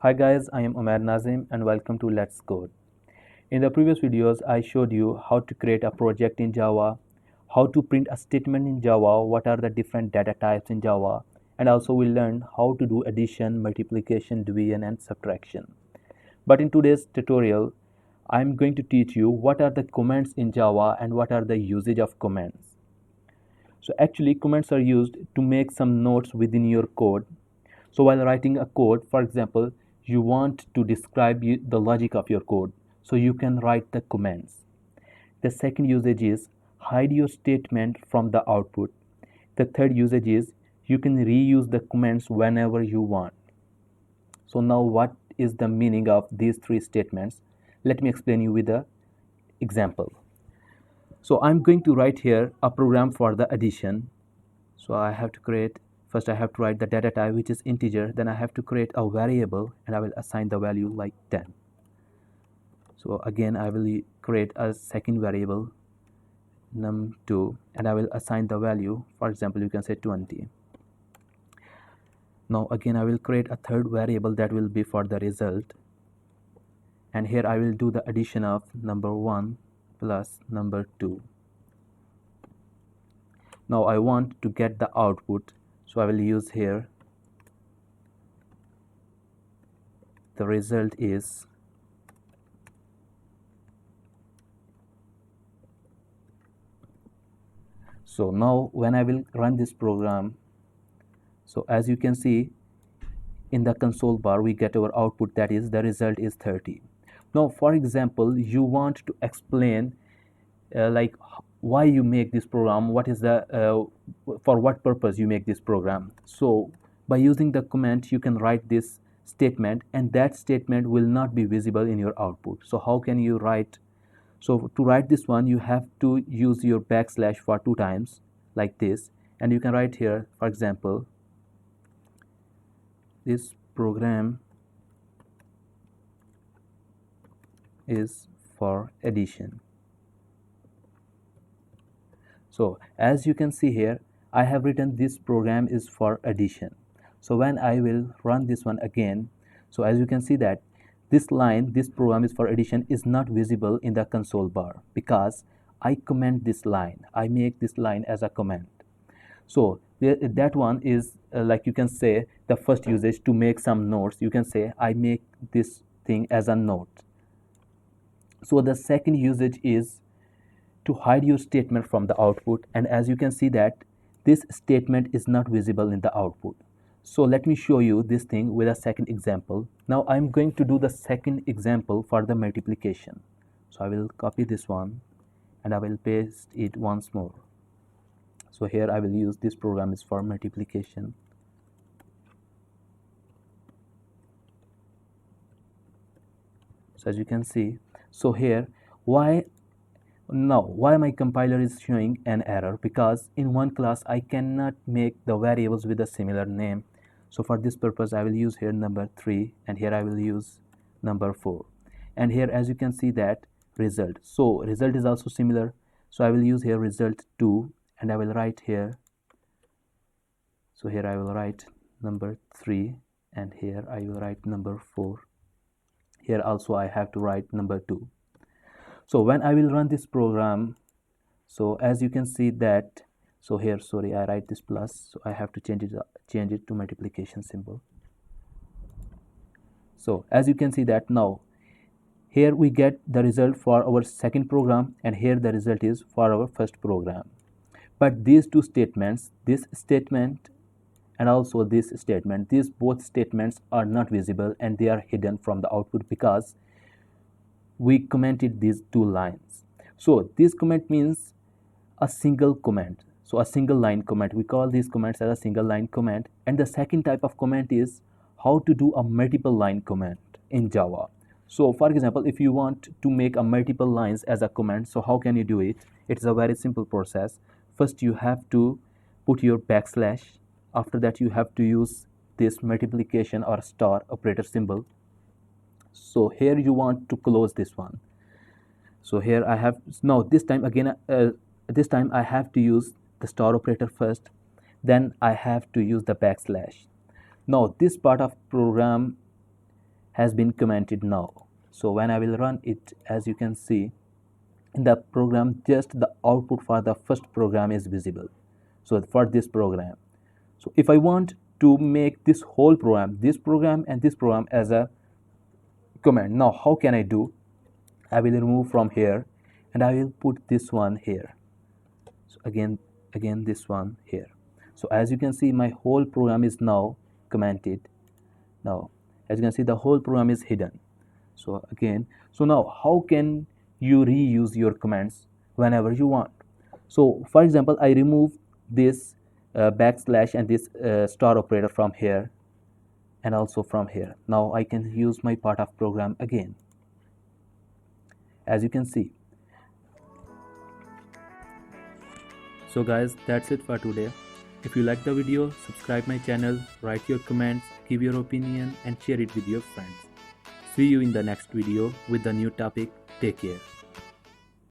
Hi guys, I am Umair Nazim and welcome to Let's Code. In the previous videos, I showed you how to create a project in Java, how to print a statement in Java, what are the different data types in Java, and also we learned how to do addition, multiplication, division, and subtraction. But in today's tutorial, I'm going to teach you what are the commands in Java and what are the usage of commands. So actually, commands are used to make some notes within your code. So while writing a code, for example, you want to describe the logic of your code, so you can write the commands. The second usage is hide your statement from the output. The third usage is you can reuse the commands whenever you want. So now what is the meaning of these three statements? Let me explain you with an example. So I'm going to write here a program for the addition. So I have to create, first I have to write the data type, which is integer. Then I have to create a variable and I will assign the value like 10. So again I will create a second variable num2 and I will assign the value, for example you can say 20. Now again I will create a third variable that will be for the result, and here I will do the addition of number 1 plus number 2. Now I want to get the output, so I will use here the result is so now when I will run this program, so as you can see in the console bar we get our output, that is the result is 30. Now for example you want to explain like why you make this program, what is the for what purpose you make this program. So by using the command you can write this statement and that statement will not be visible in your output. So how can you write? So to write this one you have to use your backslash for 2 times like this, and you can write here, for example, this program is for addition. So as you can see here I have written this program is for addition. So when I will run this one again, so as you can see that this line, this program is for addition, is not visible in the console bar because I comment this line. I make this line as a comment. So that one is like you can say the first usage to make some notes. You can say I make this thing as a note. So the second usage is to hide your statement from the output, and as you can see that this statement is not visible in the output. So let me show you this thing with a second example. Now I'm going to do the second example for the multiplication. So I will copy this one and I will paste it once more. So here I will use this program is for multiplication. So as you can see, so here why my compiler is showing an error? Because in one class I cannot make the variables with a similar name. So for this purpose I will use here number 3 and here I will use number 4, and here as you can see that result, so result is also similar. So I will use here result 2 and I will write here, so here I will write number 3 and here I will write number 4. Here also I have to write number 2. So when I will run this program, so as you can see that, so here sorry I write this plus, so I have to change it to multiplication symbol. So as you can see that now here we get the result for our second program and here the result is for our first program. But these two statements, this statement and also this statement, these both statements are not visible and they are hidden from the output because we commented these 2 lines. So this comment means a single comment, so a single line comment. We call these comments as a single line comment. And the second type of comment is how to do a multiple line comment in Java. So for example, if you want to make a multiple lines as a comment, so how can you do it? It's a very simple process. First you have to put your backslash, after that you have to use this multiplication or star operator symbol. So here you want to close this one. So here I have, now this time again this time I have to use the star operator first, then I have to use the backslash. Now this part of program has been commented now. So when I will run it, as you can see in the program, just the output for the first program is visible. So for this program, so if I want to make this whole program, this program and this program as a command, now how can I do? I will remove from here and I will put this one here. So again this one here. So as you can see, my whole program is now commented. Now as you can see, the whole program is hidden. So again, so now how can you reuse your commands whenever you want? So for example, I remove this backslash and this star operator from here and also from here. Now I can use my part of program again, as you can see. So guys, that's it for today. If you like the video, subscribe my channel, write your comments, give your opinion and share it with your friends. See you in the next video with the new topic. Take care.